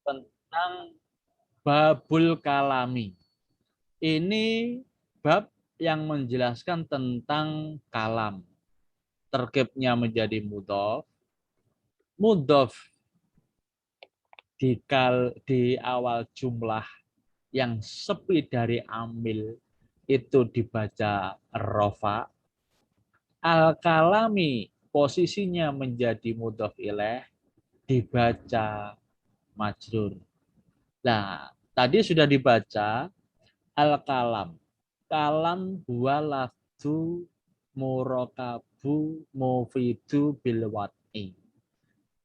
tentang babul kalami. Ini bab yang menjelaskan tentang kalam. Terkibnya menjadi mudhof. Mudhof di awal jumlah yang sepi dari amil itu dibaca rofa. Al-kalami posisinya menjadi mudhof ilaih dibaca majrur. Nah, tadi sudah dibaca al-kalam. Kalam huwa lafdu murakabu mufidu bilwat'i.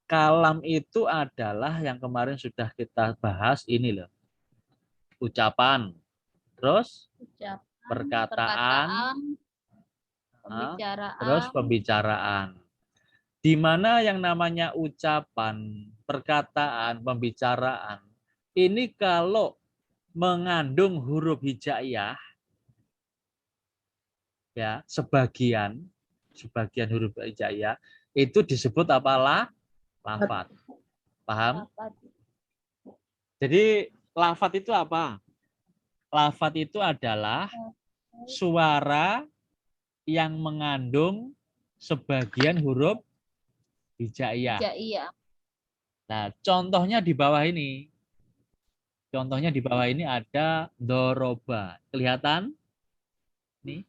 Kalam itu adalah yang kemarin sudah kita bahas ini loh. Ucapan, terus perkataan, terus pembicaraan. Di mana yang namanya ucapan, perkataan, pembicaraan, ini kalau mengandung huruf hijaiyah, ya sebagian huruf hijaiyah itu disebut apalah lafat. Paham? Jadi lafat itu apa? Lafat itu adalah suara yang mengandung sebagian huruf hijaiyah. Nah, contohnya di bawah ini. Contohnya di bawah ini ada doroba. Kelihatan? Nih.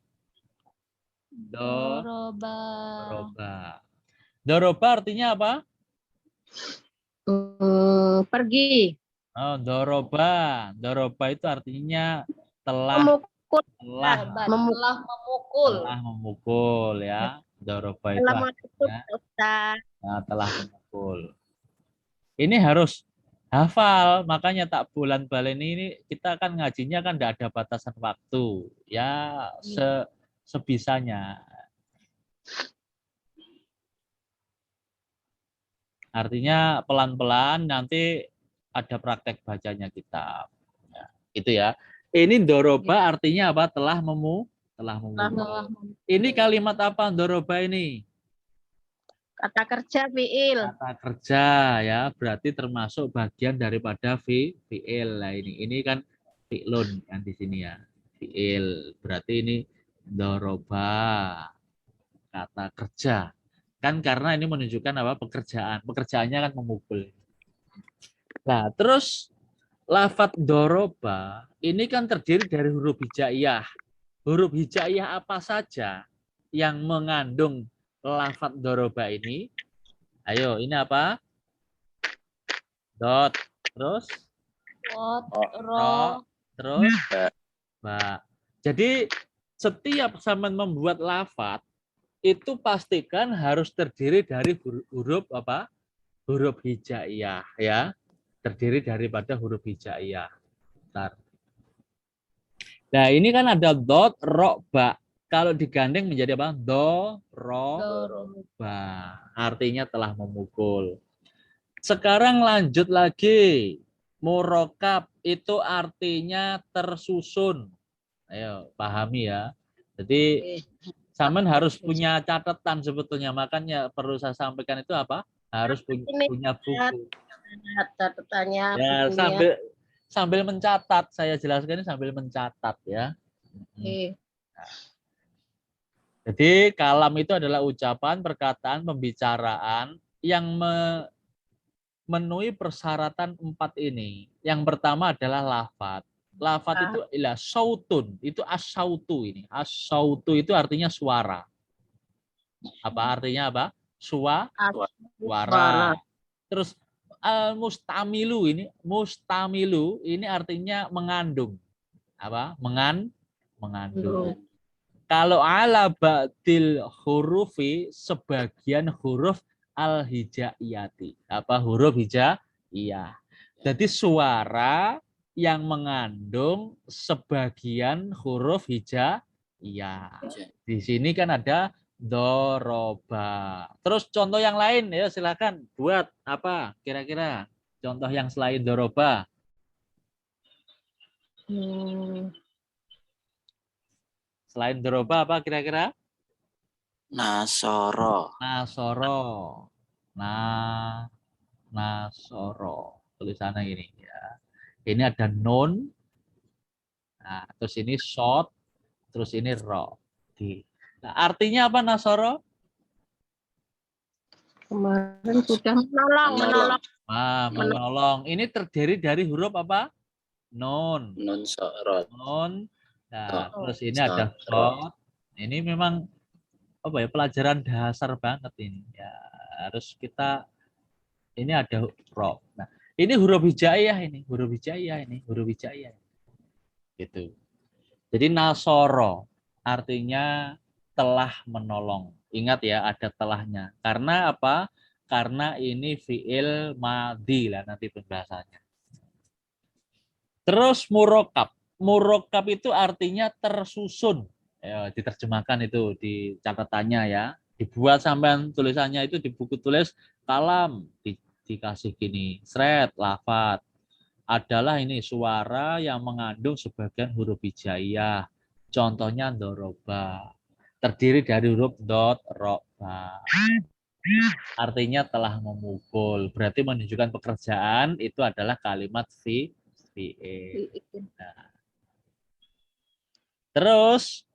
Doroba. Doroba artinya apa? Pergi. Oh, doroba. Doroba itu artinya telah Memukul. memukul ya. Doroba itu artinya telah memukul. Ini harus hafal, makanya tak bulan balen ini kita kan ngajinya kan tidak ada batasan waktu. Ya sebisanya. Artinya pelan-pelan nanti ada praktek bacanya kitab. Ya, itu ya. Ini doroba artinya apa? Telah memukul. Ini kalimat apa doroba ini? Kata kerja fiil. Kata kerja ya, berarti termasuk bagian daripada fiil. Nah, ini kan fi'lun kan di sini ya. Fiil. Berarti ini doroba. Kata kerja. Kan karena ini menunjukkan apa? Pekerjaan. Pekerjaannya kan memukul. Nah, terus lafat doroba ini kan terdiri dari huruf hijaiyah. Huruf hijaiyah apa saja yang mengandung lafat doroba ini? Ayo, ini apa? Dot, terus ro, terus ba. Jadi setiap zaman membuat lafat itu pastikan harus terdiri dari huruf apa? Huruf hijaiyah ya. Terdiri daripada huruf hijaiyah. Bentar. Nah, ini kan ada dot, ro, ba. Kalau digandeng menjadi apa? Do, ro, ba. Artinya telah memukul. Sekarang lanjut lagi. Murokab itu artinya tersusun. Ayo, pahami ya. Jadi, Samen harus punya catatan sebetulnya. Makanya perlu saya sampaikan itu apa? Harus punya buku. Catatannya Ya, sambil mencatat. Saya jelaskan ini sambil mencatat ya. Jadi kalam itu adalah ucapan, perkataan, pembicaraan yang memenuhi persyaratan 4 ini. Yang pertama adalah lafat. Lafat itu adalah sautun, itu as-sautu ini. As-sautu itu artinya suara. Apa artinya apa? Suara. Terus al-mustamilu ini artinya mengandung. Apa? Mengandung. Kalau ala ba'dil hurufi sebagian huruf al-hijaiyati. Apa huruf hijaiyah? Jadi suara yang mengandung sebagian huruf hijaiyah. Di sini kan ada doroba. Terus contoh yang lain ya silakan buat apa kira-kira contoh yang selain doroba. Selain doroba apa kira-kira? Nasoro. Nasoro. Nasoro. tulisannya ini ya. Ini ada nun, nah, terus ini shot, terus ini ro. Nah, artinya apa Nasoro? Kemarin sudah menolong. Nah, menolong. Ini terdiri dari huruf apa? Nun. Nun sorot. Nun. Nah, Oh. terus ini ada shot. Ini memang apa ya, pelajaran dasar banget ini. Ya, harus kita ini ada ro. Nah, ini huruf hijaiyah ini, huruf hijaiyah ini, huruf hijaiyah. Gitu. Jadi nasoro artinya telah menolong. Ingat ya, ada telahnya. Karena apa? Karena ini fiil madhi lah nanti pembahasannya. Terus murokab. Murokab itu artinya tersusun. Ya, diterjemahkan itu di catatannya ya. Dibuat sampai tulisannya itu di buku tulis kalam. Dikasih gini, sret, lafat. Adalah ini suara yang mengandung sebagian huruf hijaiyah. Contohnya doroba. Terdiri dari huruf dot, ro, ba. Artinya telah memukul. Berarti menunjukkan pekerjaan itu adalah kalimat fi'il. Nah, terus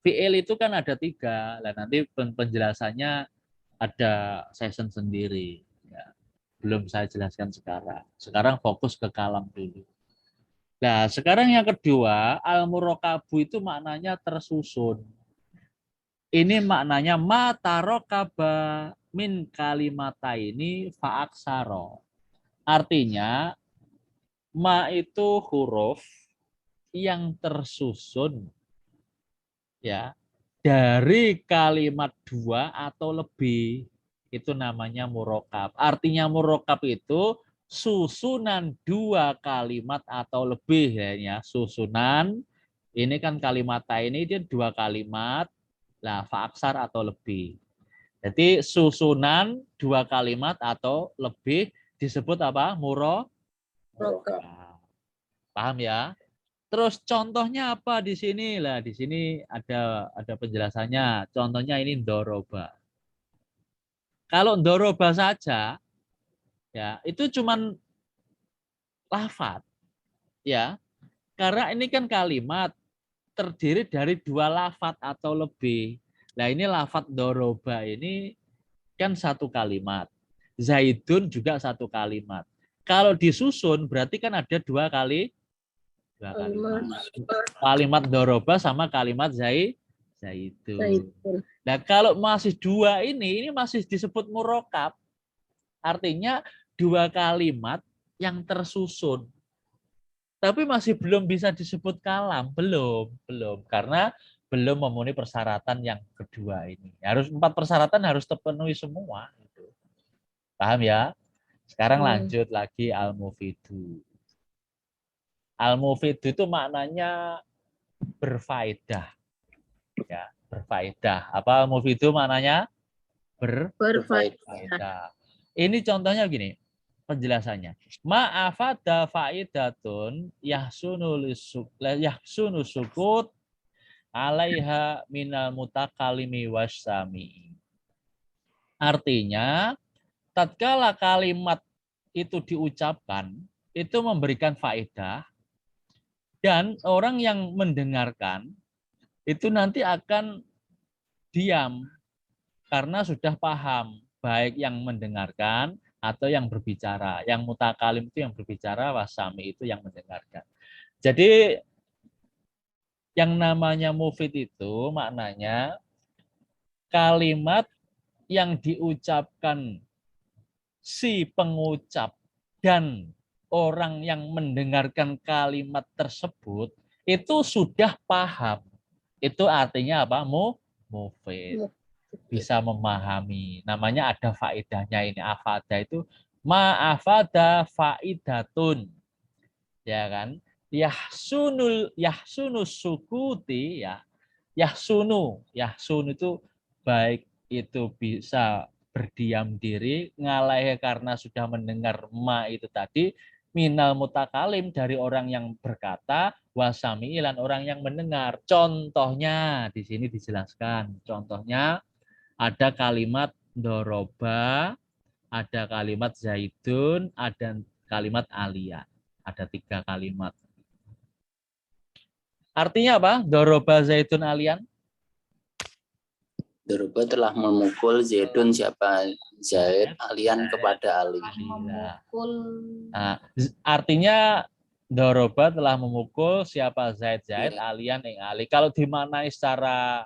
fi'il itu kan ada 3. Nah, nanti penjelasannya ada session sendiri. Ya, belum saya jelaskan sekarang. Sekarang fokus ke kalam dulu. Nah, sekarang yang kedua, al-murakabu itu maknanya tersusun. Ini maknanya matarokaba min kalimata ini fa'aksaro. Artinya, ma itu huruf yang tersusun ya dari kalimat 2 atau lebih. Itu namanya murokab. Artinya murokab itu susunan 2 kalimat atau lebih ya. Susunan ini kan kalimat ini dia 2 kalimat, lah faaksar atau lebih. Jadi susunan 2 kalimat atau lebih disebut apa? Murokab. Paham ya? Terus contohnya apa di sini? Lah di sini ada penjelasannya. Contohnya ini doroba. Kalau doroba saja ya itu cuman lafat ya. Karena ini kan kalimat terdiri dari 2 lafat atau lebih. Nah, ini lafat doroba ini kan 1 kalimat. Zaidun juga 1 kalimat. Kalau disusun berarti kan ada 2 kalimat. Kalimat doroba sama kalimat zaidun. Nah, kalau masih 2 ini masih disebut murokab. Artinya 2 kalimat yang tersusun. Tapi masih belum bisa disebut kalam, belum. Karena belum memenuhi persyaratan yang kedua ini. Harus 4 persyaratan harus terpenuhi semua. Paham ya? Sekarang lanjut lagi al-mufidu. Al-mufidu itu maknanya berfaedah. Ya, berfaedah. Apa al-mufidu maknanya? Berfaedah. Ini contohnya gini, penjelasannya. Ma'afada faidatun yahsunu sukut alaiha minal mutakalimi wasyami. Artinya, tatkala kalimat itu diucapkan, itu memberikan faedah, dan orang yang mendengarkan itu nanti akan diam karena sudah paham, baik yang mendengarkan atau yang berbicara. Yang mutakalim itu yang berbicara, wasami itu yang mendengarkan. Jadi yang namanya mufid itu maknanya kalimat yang diucapkan si pengucap dan orang yang mendengarkan kalimat tersebut itu sudah paham. Itu artinya apa? Mufid. Bisa memahami. Namanya ada faedahnya ini. Afada itu ma'afada faidatun. Ya kan? Yahsunu sukuti ya. Yahsunu itu baik itu bisa berdiam diri, ngalahi karena sudah mendengar ma itu tadi, minal mutakalim dari orang yang berkata, wasami ilan orang yang mendengar. Contohnya di sini dijelaskan. Contohnya ada kalimat doroba, ada kalimat zaidun, kalimat alian. Ada 3 kalimat. Artinya apa? Doroba Zaidun alian. Doroba telah memukul Zaidun siapa? Zaid alian kepada Ali. Nah, artinya Doroba telah memukul siapa? Zaid alian ing Ali. Kalau dimaknai secara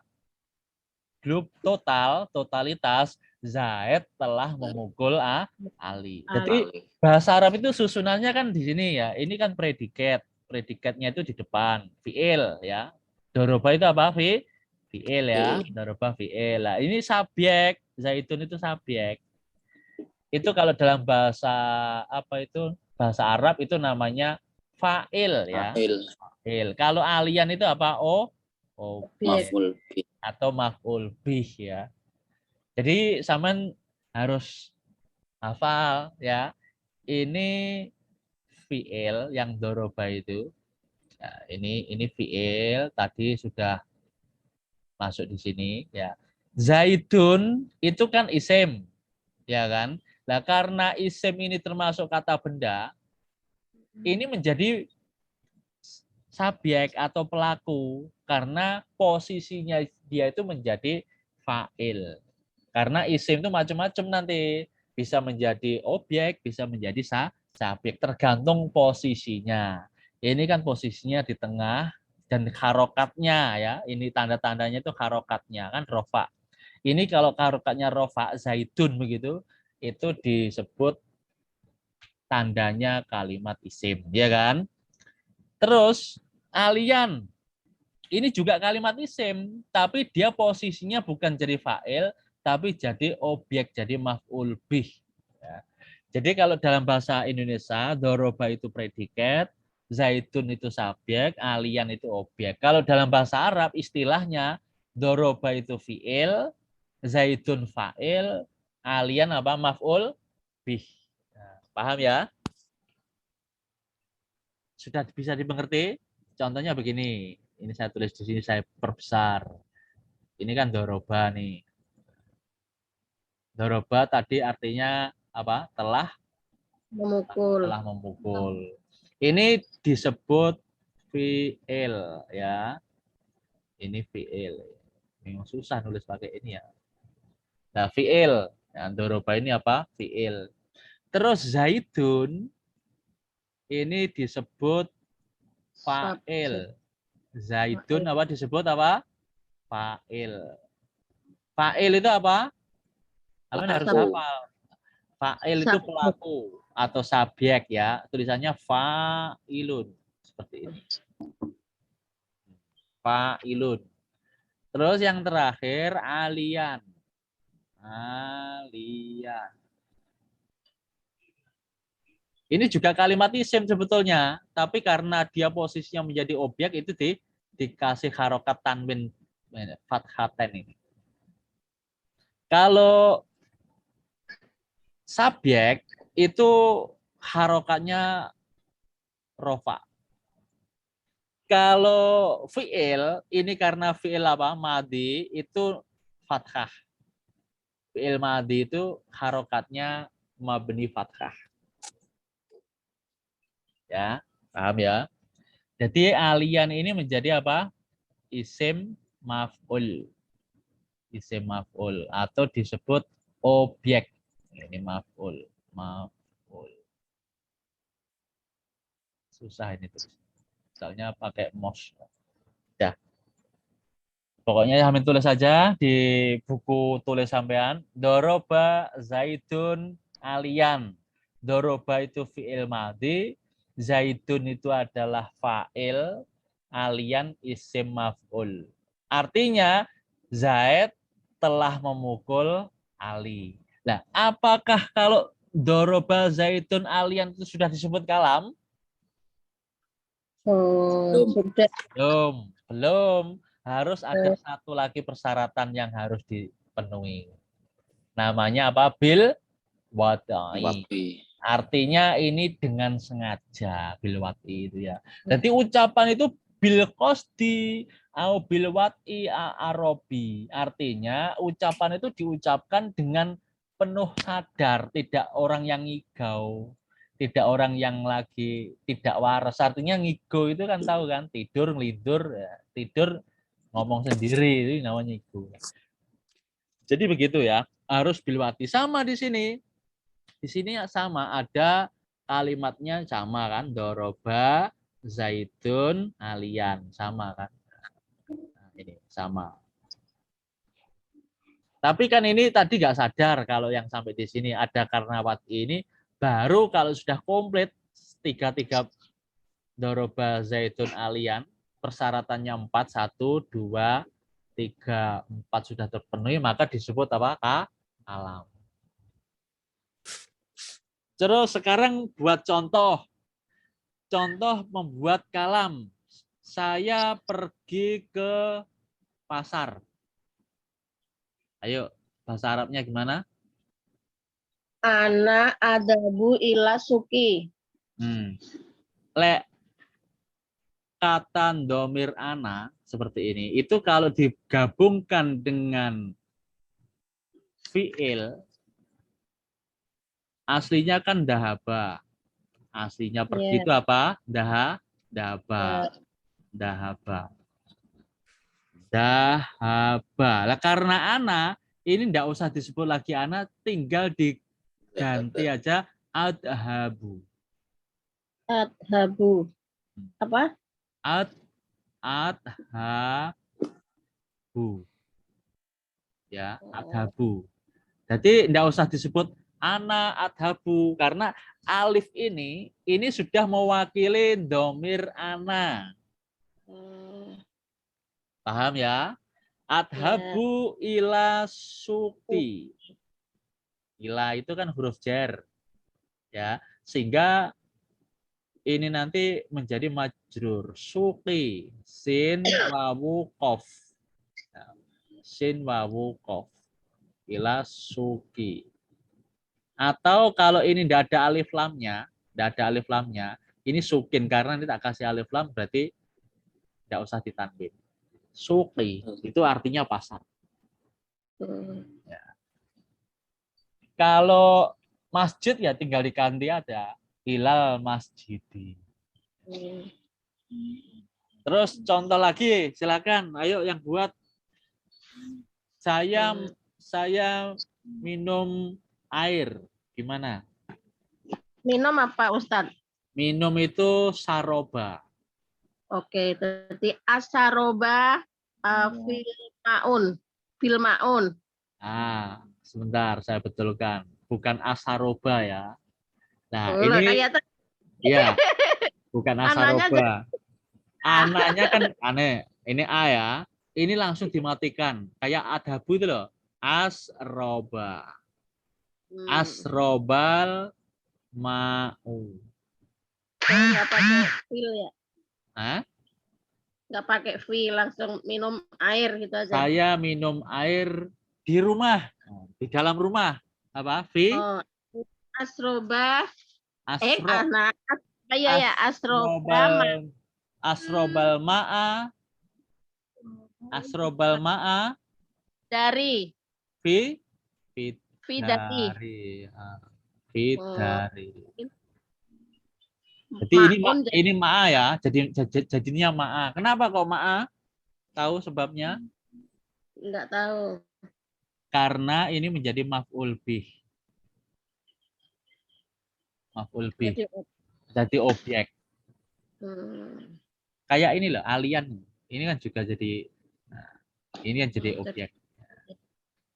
grup totalitas, Zaid telah memukul Ali. Jadi bahasa Arab itu susunannya kan di sini ya. Ini kan predikat. Predikatnya itu di depan, fi'il ya. Doroba itu apa? Fi'il ya. Doroba fi'il. Nah, ini subjek. Zaidun itu subjek. Itu kalau dalam bahasa apa itu? Bahasa Arab itu namanya fa'il ya. Fa'il. Kalau alian itu apa? Maf'ul bih. Atau maf'ul bih ya. Jadi sampean harus hafal ya. Ini fi'il yang doroba itu. Nah, ini fi'il tadi sudah masuk di sini ya. Zaidun itu kan isim ya kan. Nah, karena isim ini termasuk kata benda, ini menjadi subjek atau pelaku karena posisinya dia itu menjadi fa'il. Karena isim itu macam-macam nanti, bisa menjadi objek, bisa menjadi subjek, tergantung posisinya. Ini kan posisinya di tengah dan harokatnya ya, ini tanda-tandanya itu harokatnya kan rofa. Ini kalau harokatnya rofa zaidun begitu, itu disebut tandanya kalimat isim, ya kan? Terus alian, ini juga kalimat isim, tapi dia posisinya bukan jadi fa'il, tapi jadi objek, jadi maf'ul bih. Ya. Jadi kalau dalam bahasa Indonesia, doroba itu predikat, zaitun itu subjek, alian itu objek. Kalau dalam bahasa Arab, istilahnya doroba itu fi'il, zaitun fa'il, alian apa? Maf'ul bih. Nah, paham ya? Sudah bisa dimengerti? Contohnya begini. Ini saya tulis di sini, saya perbesar. Ini kan doroba nih. Doroba tadi artinya apa? Telah memukul. Ini disebut fi'il ya. Ini fi'il. Memang susah nulis pakai ini ya. Nah, fi'il. Nah, doroba ini apa? Fi'il. Terus zaidun ini disebut fa'il. Zaidun apa disebut apa? Fa'il. Fa'il itu apa? Apa harus hafal? Fa'il itu pelaku atau subjek ya. Tulisannya fa'ilun seperti ini. Fa'ilun. Terus yang terakhir alian. Alian. Ini juga kalimat isim sebetulnya, tapi karena dia posisinya menjadi objek itu dikasih harokat tanwin fathaten ini. Kalau subjek itu harokatnya rofa. Kalau fi'il ini karena fi'il apa? Madi itu fathah. Fi'il madi itu harokatnya mabni fathah. Ya, paham ya? Jadi alian ini menjadi apa? Isim maf'ul. Isim maf'ul atau disebut objek. Ini maf'ul. Maf'ul. Susah ini tulis. Misalnya pakai mos. Ya. Pokoknya Hamid tulis saja di buku tulis sampean. Doroba zaidun alian. Doroba itu fi'il madhi. Zaidun itu adalah fa'il. Alian isim maf'ul. Artinya Zaid telah memukul Ali. Nah, apakah kalau doroba zaidun alian itu sudah disebut kalam? Belum. Harus ada satu lagi persyaratan yang harus dipenuhi. Namanya apa? Bil wadai. Artinya ini dengan sengaja, bil wadai itu ya. Jadi ucapan itu bil qasdi au bil wad'i arobi. Artinya ucapan itu diucapkan dengan penuh sadar, tidak orang yang ngigau. tidak orang yang lagi tidak waras. Artinya ngigo itu kan tahu kan, tidur ngelindur, ya. Tidur ngomong sendiri, itu namanya ngigo. Jadi begitu ya, harus bilwati. Sama di sini. Di sini sama, ada kalimatnya sama kan, doroba, zaitun, alian, sama kan. Nah, ini sama. Tapi kan ini tadi nggak sadar kalau yang sampai di sini ada karnawati ini, baru kalau sudah komplit tiga doroba, zaitun, alian, persyaratannya 4, 1, 2, 3, 4 sudah terpenuhi, maka disebut apa? Kalam. Terus sekarang buat contoh. Contoh membuat kalam. Saya pergi ke pasar. Ayo, bahasa Arabnya gimana? Ana adabu ila suki. Lek kata domir ana seperti ini, itu kalau digabungkan dengan fiil, aslinya kan dahaba. Aslinya pergi itu apa? Dahaba. Dahaba. Dahaba. Lah karena ana, ini enggak usah disebut lagi ana, tinggal diganti aja adhabu. Adhabu. Apa? Adhabu. Ya, adhabu. Jadi enggak usah disebut ana adhabu, karena alif ini sudah mewakili domir ana. Paham ya? Adhabu ila suki. Ila itu kan huruf jar. Ya, sehingga ini nanti menjadi majrur. Suki, sin wawu qaf. Sin wawu qaf. Ila suki. Atau kalau ini tidak ada alif lamnya, ini sukin, karena ini tak kasih alif lam berarti tidak usah ditanwin. Suki itu artinya pasar. Ya. Kalau masjid ya tinggal diganti ada ilal masjidi. Terus contoh lagi, silakan. Ayo yang buat. Saya minum air. Gimana? Minum apa, Ustadz? Minum itu saroba. Oke, jadi asaroba filmaun. Sebentar saya betulkan. Bukan asaroba ya. Nah, ini iya. Bukan asaroba. Anaknya kan aneh. Ini A ya. Ini langsung dimatikan. Kayak adhabu itu loh. Asroba. Asrobal mau. Nggak pakai fil ya? Nggak pakai fil, langsung minum air gitu aja. Saya minum air di rumah. Di dalam rumah. Apa? Asroba. Asrobal ma'a. Asrobal ma'a. Dari. Fidari. Jadi ini ma'a ya. Jadinya ma'a. Kenapa kok ma'a? Tahu sebabnya? Enggak tahu. Karena ini menjadi maf'ul bih. Maf'ul bih. Jadi objek. Kayak ini loh, alian. Ini kan juga jadi, ini kan jadi objek.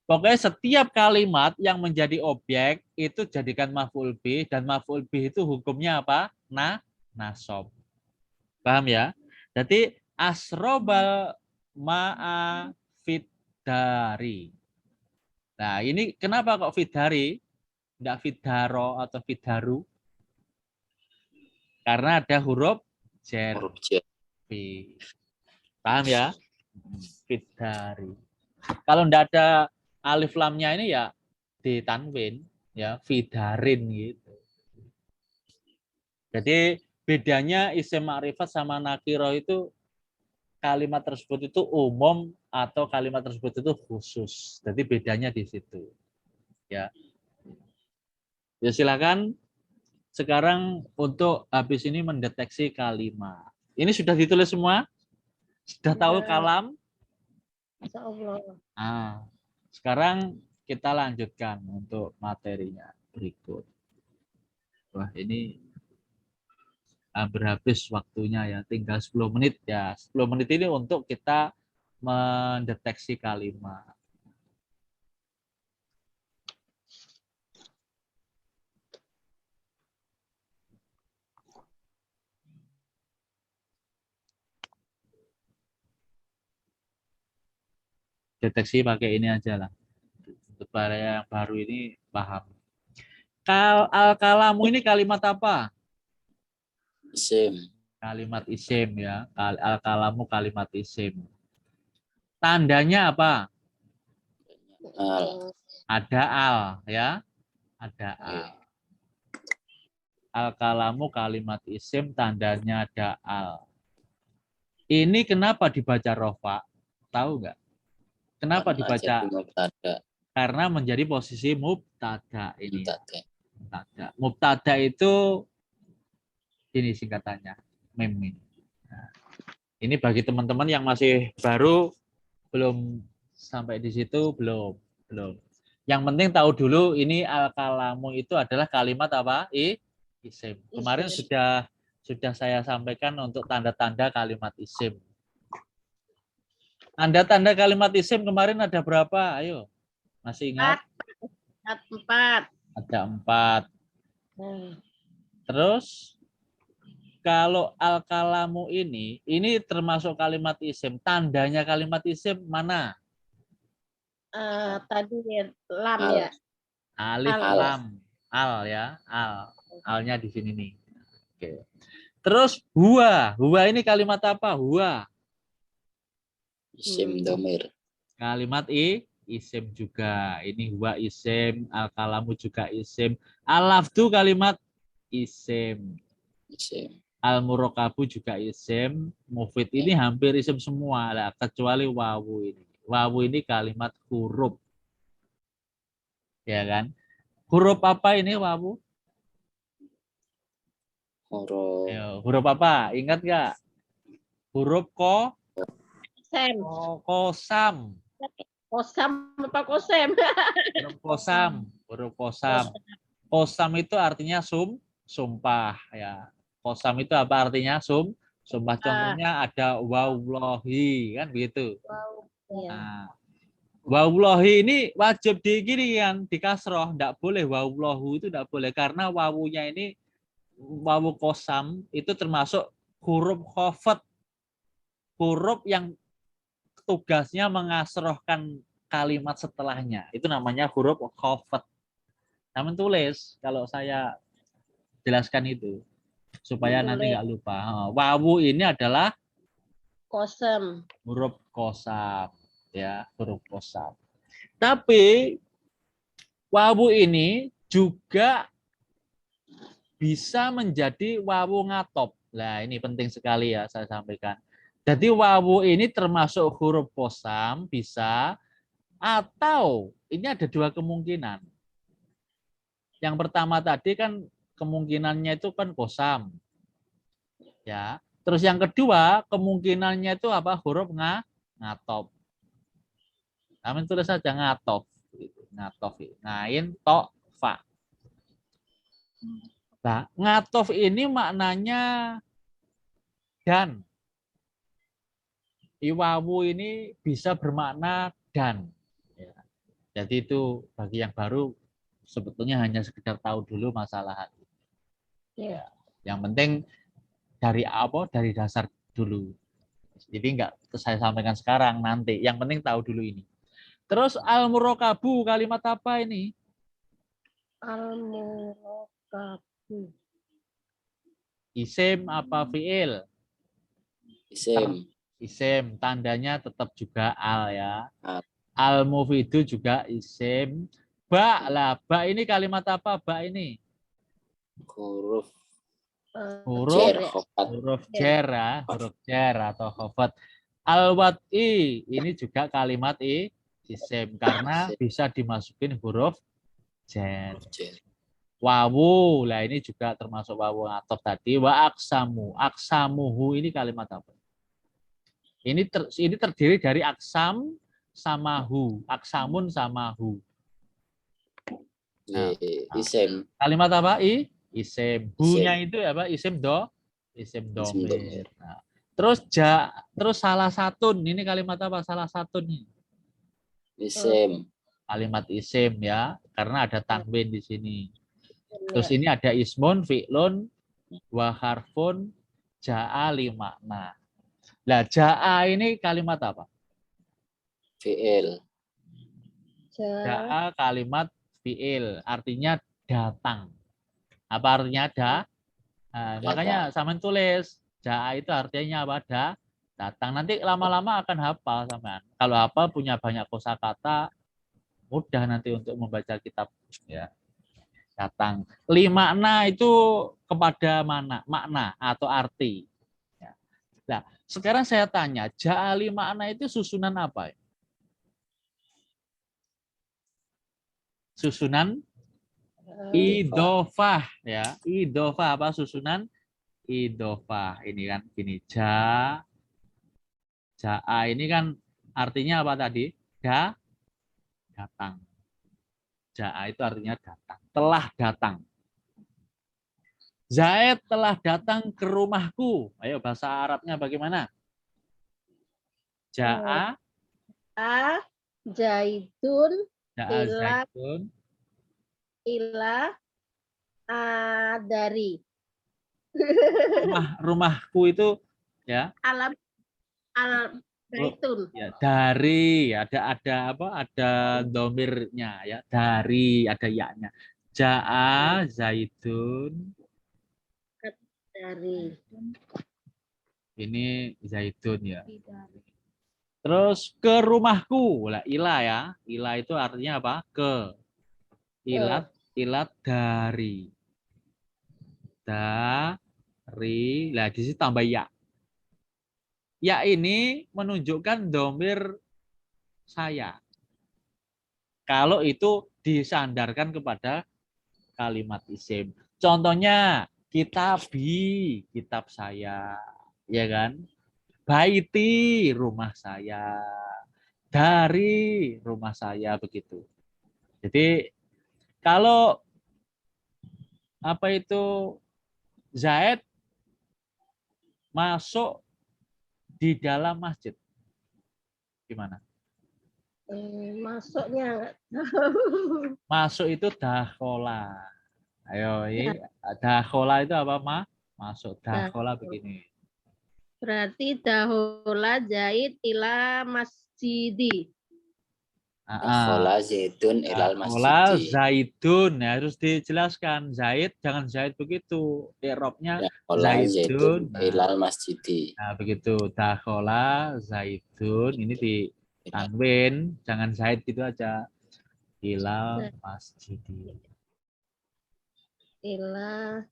Pokoknya setiap kalimat yang menjadi objek itu jadikan maf'ul bih, dan maf'ul bih itu hukumnya apa? Nasab. Paham ya? Jadi asrobal ma'a fidari. Nah, ini kenapa kok fidari? Enggak fidaro atau fidaru? Karena ada huruf jar. Paham ya? Fidari. Kalau enggak ada alif lamnya ini ya ditanwin, ya fidarin gitu. Jadi bedanya isim ma'rifat sama nakiro itu, kalimat tersebut itu umum atau kalimat tersebut itu khusus. Jadi bedanya di situ. Ya. Ya silakan. sekarang untuk habis ini mendeteksi kalimat. Ini sudah ditulis semua? Sudah tahu Sudah. kalam? Insya Allah. Nah, sekarang kita lanjutkan untuk materinya berikut. Wah, ini hampir habis waktunya ya, tinggal 10 menit ya. 10 menit ini untuk kita mendeteksi kalimat. Deteksi pakai ini aja lah. Untuk yang baru ini paham. Al-kalamu ini kalimat apa? Isim. Kalimat isim ya. Al-kalamu kalimat isim. Tandanya apa? Al. Ada al ya. Ada al. Iya. Al-kalamu kalimat isim, tandanya ada al. Ini kenapa dibaca rofa? Tahu nggak? Kenapa Karena dibaca? jadi mubtada. Karena menjadi posisi mubtada ini. Mubtada. Mubtada itu ini singkatannya, mem. Nah, ini bagi teman-teman yang masih baru, belum sampai di situ, belum. Yang penting tahu dulu ini al-kalamu itu adalah kalimat apa? Isim. Kemarin Isim. sudah saya sampaikan untuk tanda-tanda kalimat isim. Tanda-tanda kalimat isim kemarin ada berapa? Ayo, masih ingat? 4. Ada 4. Terus kalau al-kalamu ini termasuk kalimat isim. Tandanya kalimat isim mana? Tadi lam Al. ya. Alif, Al. lam, al ya, al. Alnya di sini nih. Oke. Terus huwa. Huwa ini kalimat apa? Huwa. Isim domir. Kalimat isim juga. Ini huwa isim, al-kalamu juga isim. Al-lafdu kalimat isim. Isim. Al-murakabu juga isim. Mufid ini hampir isim semua lah, kecuali wawu ini. Wawu ini kalimat huruf. Ya kan? Huruf apa ini wawu? Huruf. Ya, huruf apa? Ingat nggak? Huruf Sem. kosam. Kosam apa kosem? Huruf kosam. Huruf kosam. Kosam itu artinya sumpah ya. Kosam itu apa artinya? Sumpah. Contohnya ada wallahi kan begitu. Wow. Ya. Nah, wallahi ini wajib digini kan, di kasroh, enggak boleh wallahu itu enggak boleh karena wawunya ini wawu kosam itu termasuk huruf khafat. Huruf yang tugasnya mengasrohkan kalimat setelahnya. Itu namanya huruf khafat. Namun tulis kalau saya jelaskan itu supaya nanti Boleh. nggak lupa. Wawu ini adalah Kosem. huruf kosam ya, huruf kosam. Tapi wawu ini juga bisa menjadi wawu ngatop. Nah, ini penting sekali ya saya sampaikan. Jadi wawu ini termasuk huruf kosam bisa, atau ini ada 2 kemungkinan. Yang pertama tadi kan kemungkinannya itu kan kosam. Ya. Terus yang kedua kemungkinannya itu apa? Huruf ngatop. Kami tulis saja ngatop. Ngatof. Ngain to fa. Nah, ngatof ini maknanya dan. Iwawu ini bisa bermakna dan. Ya. Jadi itu bagi yang baru sebetulnya hanya sekedar tahu dulu masalah. Ya. Yang penting dari apa? Dari dasar dulu. Jadi enggak saya sampaikan sekarang nanti. Yang penting tahu dulu ini. Terus al-murakabu kalimat apa ini? Al-murakabu. Isim apa fiil? Isim. Isim, tandanya tetap juga al ya. Al. Al-mufidu juga isim. Ba lah, ba ini kalimat apa? Ba ini Huruf. huruf Jer. Khofat. huruf jar ya, huruf jar atau khofat. Al-wat'i ini juga kalimat isim karena bisa dimasukin huruf jar. Jer. Wawu, lah ini juga termasuk wawu atop tadi. Wa aksamu, aksamuhu ini kalimat apa? Ini terdiri dari aksam sama hu, aksamun sama hu. Nah, Isim. kalimat apa? Isim. Hu-nya Isim. itu apa? Isim Isim domir. domir. Nah, terus salah satu, ini kalimat apa? Salah satu nih. Isim. Kalimat isim ya, karena ada tanwin di sini. Terus Ya. ini ada ismun, fi'lun, wa harfun, ja'a li makna. Nah, ja'a ini kalimat apa? Fi'il. Ja, Ja'a kalimat fi'il, artinya datang. Apa artinya Nah, makanya sama tulis ja'a itu artinya apa? Datang. Nanti lama-lama akan hafal sampean. Kalau apa punya banyak kosakata, mudah nanti untuk membaca kitab ya. Datang. Li makna itu kepada mana? Makna atau arti. Ya. Nah, sekarang saya tanya, ja'a li makna itu susunan apa? Susunan idofah ya. Idofah apa susunan? Idofah. Ini kan gini, ja'a ini kan artinya apa tadi? Datang. Ja'a itu artinya datang. Telah datang. Zaid telah datang ke rumahku. Ayo bahasa Arabnya bagaimana? Ja'a, A, Zaidun, ja'a ila, Zaidun. ila, dari. Rumahku itu ya, Alam, al, Zaitun. ya dari ada apa? Ada domirnya ya, dari ada yaknya. Ja'a Zaidun. Dari. Ini Zaidun ya. Terus ke rumahku, lah ila ya. Ila itu artinya apa? Ke. Ilat dari. Dari. Lah di sini tambah ya. Ya ini menunjukkan domir saya. Kalau itu disandarkan kepada kalimat isim. Contohnya kitabi, kitab saya, ya kan? Baiti, rumah saya. Dari rumah saya begitu. Jadi kalau apa itu Zaid masuk di dalam masjid, gimana? Masuknya nggak tahu. Masuk itu dakhola. Ayo, ini dakhola itu apa masuk dakhola begini. Berarti dahola Zaid ila masjidi. Dakhola Zaidun ilal Dakhola masjidi. Zaidun ya, harus dijelaskan Zaid, jangan Zaid begitu. I'rabnya Dakhola Zaidun Zaidun. ilal masjidi. Nah, begitu. Dakhola Zaidun ini di tanwin, jangan Zaid gitu aja. Ilal masjidi. Ila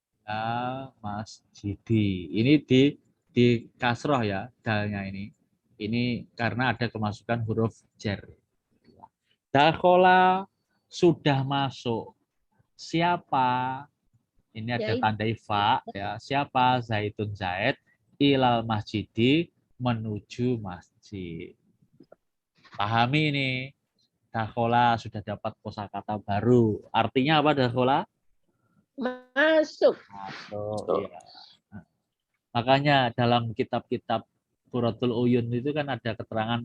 Masjidi. Ini di kasroh ya, dalnya ini. Ini karena ada kemasukan huruf jar. Dakhola sudah masuk. Siapa? Ini ada Zaid. tanda fa ya. Siapa? Zaitun Zaid ilal masjidi menuju masjid. Pahami ini. Dakhola sudah dapat kosakata baru. Artinya apa dakhola? Masuk. Masuk, iya. Makanya dalam kitab-kitab Qurratul Uyun itu kan ada keterangan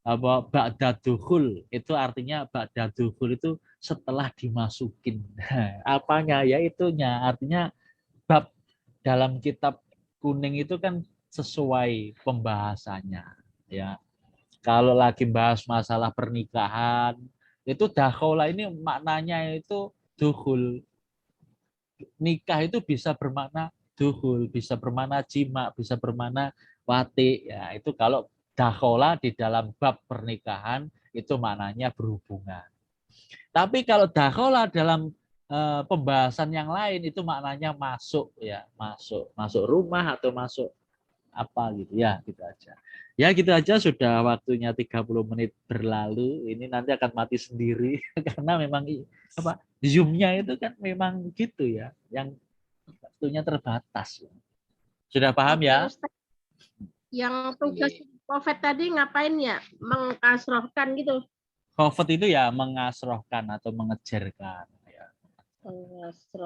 apa ba'da dukhul, itu artinya ba'da dukhul itu setelah dimasukin. Apanya? Ya itunya, artinya bab dalam kitab kuning itu kan sesuai pembahasannya ya. Kalau lagi bahas masalah pernikahan, itu dakhola ini maknanya itu dukhul. Nikah itu bisa bermakna duhul, bisa bermakna jima, bisa bermakna wati. Ya, itu kalau dakhola di dalam bab pernikahan itu maknanya berhubungan. Tapi kalau dakhola dalam pembahasan yang lain itu maknanya masuk ya, masuk rumah atau masuk apa gitu ya, gitu aja. Ya gitu aja, sudah waktunya 30 menit berlalu. Ini nanti akan mati sendiri karena memang apa Zoom-nya itu kan memang gitu ya, yang waktunya terbatas. Sudah paham Oke, ya? Ustaz. Yang tugas Prophet tadi ngapain ya? Mengkasrohkan gitu. Khofat itu ya mengasrohkan atau mengejarkan. Ya. Mengasroh.